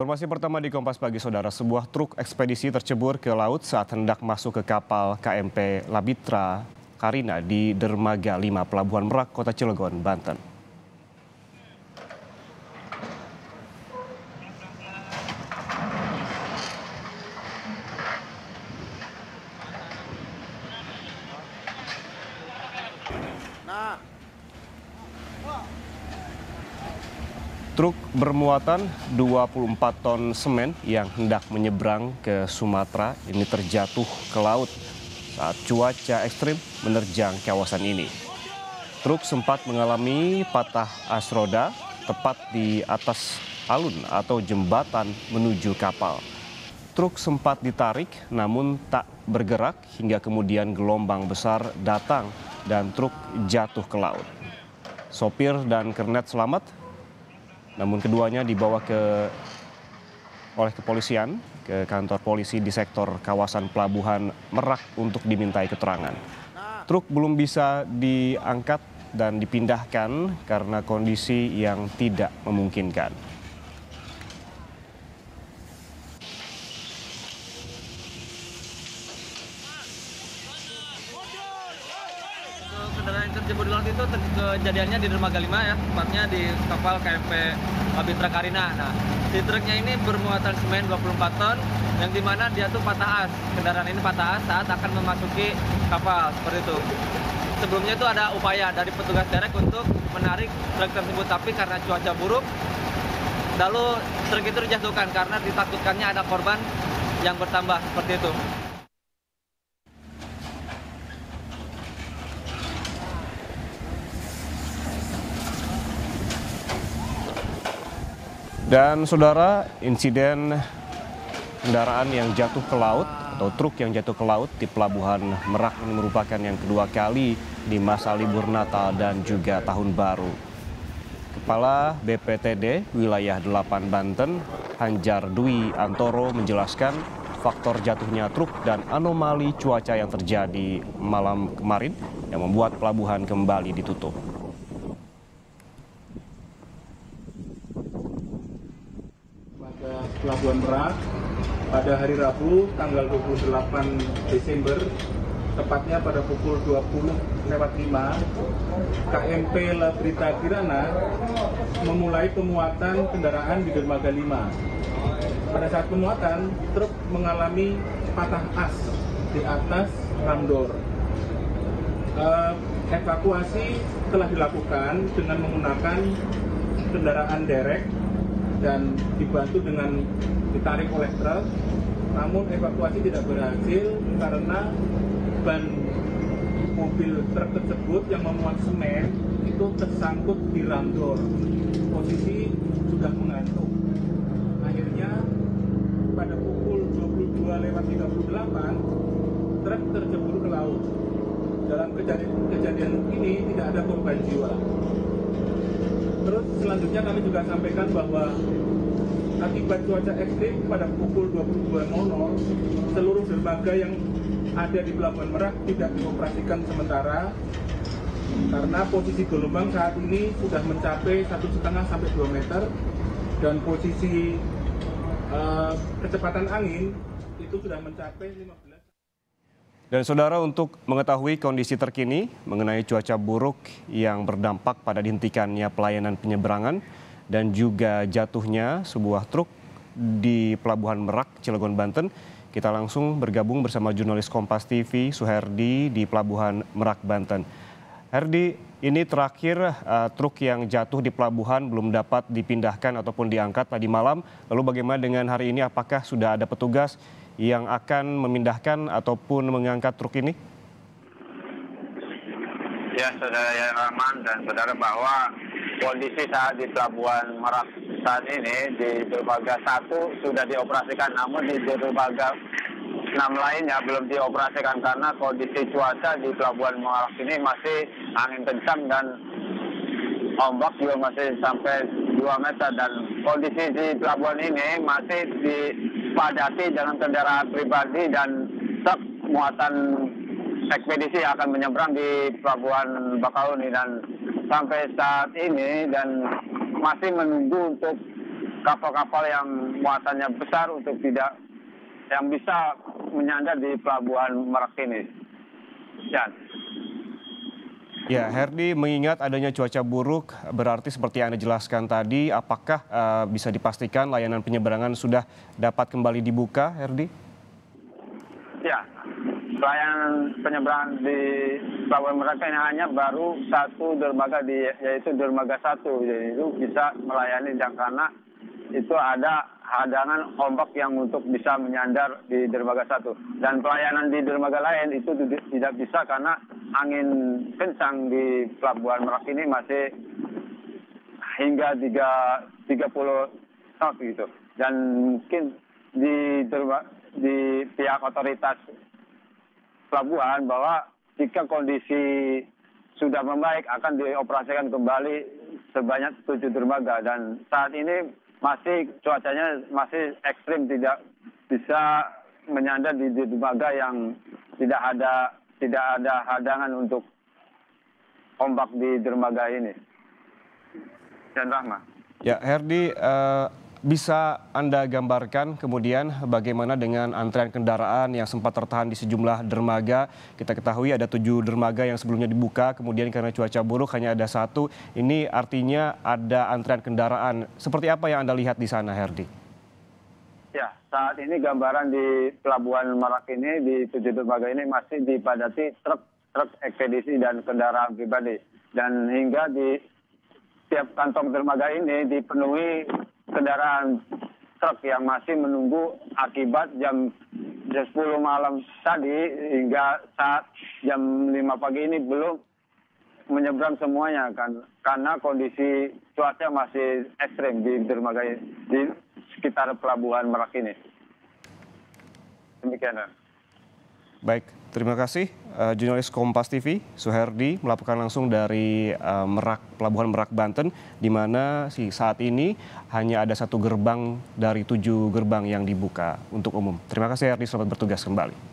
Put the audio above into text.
Informasi pertama di Kompas Pagi, Saudara. Sebuah truk ekspedisi tercebur ke laut saat hendak masuk ke kapal KMP Labitra Karina di Dermaga 5, Pelabuhan Merak, Kota Cilegon, Banten. Truk bermuatan 24 ton semen yang hendak menyeberang ke Sumatera ini terjatuh ke laut saat cuaca ekstrim menerjang kawasan ini. Truk sempat mengalami patah as roda tepat di atas alun atau jembatan menuju kapal. Truk sempat ditarik namun tak bergerak hingga kemudian gelombang besar datang dan truk jatuh ke laut. Sopir dan kernet selamat, namun keduanya dibawa oleh kepolisian ke kantor polisi di sektor kawasan Pelabuhan Merak untuk dimintai keterangan. Truk belum bisa diangkat dan dipindahkan karena kondisi yang tidak memungkinkan. Kendaraan yang terjebur di laut itu kejadiannya di Dermaga 5 ya, tepatnya di kapal KMP Labitra Karina. Nah, si truknya ini bermuatan semen 24 ton, yang dimana dia tuh patah as. Kendaraan ini patah as saat akan memasuki kapal, seperti itu. Sebelumnya itu ada upaya dari petugas derek untuk menarik truk tersebut, tapi karena cuaca buruk, lalu truk itu dijatuhkan karena ditakutkannya ada korban yang bertambah, seperti itu. Dan saudara, insiden kendaraan yang jatuh ke laut atau truk yang jatuh ke laut di Pelabuhan Merak ini merupakan yang kedua kali di masa libur Natal dan juga Tahun Baru. Kepala BPTD Wilayah 8 Banten, Hanjar Dwi Antoro menjelaskan faktor jatuhnya truk dan anomali cuaca yang terjadi malam kemarin yang membuat pelabuhan kembali ditutup. Pelabuhan Merak pada hari Rabu tanggal 28 Desember tepatnya pada pukul 20.05 KMP Labitra Karina memulai pemuatan kendaraan di Dermaga 5. Pada saat pemuatan, truk mengalami patah as di atas ramdor. Evakuasi telah dilakukan dengan menggunakan kendaraan derek dan dibantu dengan ditarik oleh truk, namun evakuasi tidak berhasil karena ban mobil truk tersebut yang memuat semen itu tersangkut di ramdor. Posisi sudah mengantuk. Akhirnya pada pukul 22.38 truk tercebur ke laut. Dalam kejadian ini tidak ada korban jiwa. Terus selanjutnya kami juga sampaikan bahwa akibat cuaca ekstrim pada pukul 22.00 seluruh dermaga yang ada di Pelabuhan Merak tidak dioperasikan sementara karena posisi gelombang saat ini sudah mencapai 1,5 sampai 2 meter dan posisi kecepatan angin itu sudah mencapai 15. Dan saudara, untuk mengetahui kondisi terkini mengenai cuaca buruk yang berdampak pada dihentikannya pelayanan penyeberangan dan juga jatuhnya sebuah truk di Pelabuhan Merak, Cilegon, Banten, kita langsung bergabung bersama jurnalis Kompas TV Suherdi di Pelabuhan Merak, Banten. Herdi, ini terakhir truk yang jatuh di pelabuhan belum dapat dipindahkan ataupun diangkat tadi malam. Lalu bagaimana dengan hari ini? Apakah sudah ada petugas yang akan memindahkan ataupun mengangkat truk ini? Ya, saudara Rahman dan saudara, bahwa kondisi saat di Pelabuhan Merak saat ini di dermaga 1 sudah dioperasikan, namun di dermaga 6 lainnya belum dioperasikan karena kondisi cuaca di Pelabuhan Merak ini masih angin kencang dan ombak juga masih sampai 2 meter, dan kondisi di pelabuhan ini masih dipadati dengan kendaraan pribadi dan truk muatan ekspedisi yang akan menyeberang di Pelabuhan Bakahuni, dan sampai saat ini dan masih menunggu untuk kapal-kapal yang muatannya besar untuk tidak yang bisa menyandar di pelabuhan Merak ini. Ya, Herdi, mengingat adanya cuaca buruk, berarti seperti yang Anda jelaskan tadi, apakah bisa dipastikan layanan penyeberangan sudah dapat kembali dibuka, Herdi? Ya, pelayanan penyeberangan di Pelabuhan Merak ini hanya baru satu dermaga yaitu dermaga 1, jadi itu bisa melayani karena itu ada hadangan ombak yang untuk bisa menyandar di dermaga 1. Dan pelayanan di dermaga lain itu tidak bisa karena angin kencang di Pelabuhan Merak ini masih hingga 30 knot gitu. Dan mungkin di pihak otoritas pelabuhan bahwa jika kondisi sudah membaik akan dioperasikan kembali sebanyak 7 dermaga, dan saat ini masih cuacanya masih ekstrim, tidak bisa menyandar di dermaga yang tidak ada hadangan untuk ombak di dermaga ini. Dan Rahma. Ya, Herdi, bisa Anda gambarkan kemudian bagaimana dengan antrean kendaraan yang sempat tertahan di sejumlah dermaga? Kita ketahui ada 7 dermaga yang sebelumnya dibuka, kemudian karena cuaca buruk hanya ada 1. Ini artinya ada antrean kendaraan. Seperti apa yang Anda lihat di sana, Herdi? Ya, saat ini gambaran di Pelabuhan Merak ini, di 7 dermaga ini masih dipadati truk ekspedisi dan kendaraan pribadi. Dan hingga di setiap kantong dermaga ini dipenuhi kendaraan truk yang masih menunggu akibat jam 10 malam tadi hingga saat jam 5 pagi ini belum menyeberang semuanya karena kondisi cuaca masih ekstrim di dermaga di sekitar Pelabuhan Merak ini. Demikian. Baik, terima kasih jurnalis Kompas TV Suherdi melaporkan langsung dari Pelabuhan Merak, Banten, di mana saat ini hanya ada 1 gerbang dari 7 gerbang yang dibuka untuk umum. Terima kasih Herdi, selamat bertugas kembali.